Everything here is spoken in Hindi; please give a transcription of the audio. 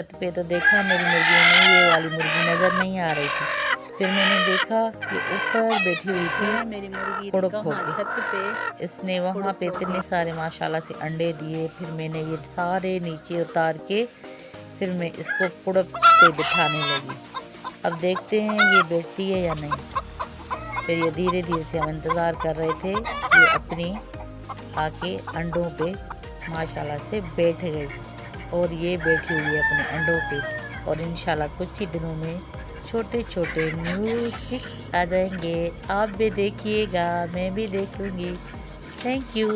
छत पे तो देखा मेरी मुर्गियों में ये वाली मुर्गी नज़र नहीं आ रही थी। फिर मैंने देखा कि ऊपर बैठी हुई थी मेरी मुर्गी कुड़क कहाँ होके। छत पे। इसने वहाँ पे इतने सारे माशाल्लाह से अंडे दिए। फिर मैंने ये सारे नीचे उतार के फिर मैं इसको कुड़क पे बिठाने लगी। अब देखते हैं ये बैठती है या नहीं। फिर ये धीरे धीरे से हम इंतज़ार कर रहे थे। ये अपनी आके अंडों पे माशाल्लाह से बैठ गई और ये बैठी हुई है अपने अंडों पे। और इंशाल्लाह कुछ ही दिनों में छोटे छोटे न्यू चिक्स आ जाएंगे। आप भी देखिएगा, मैं भी देखूंगी। Thank you.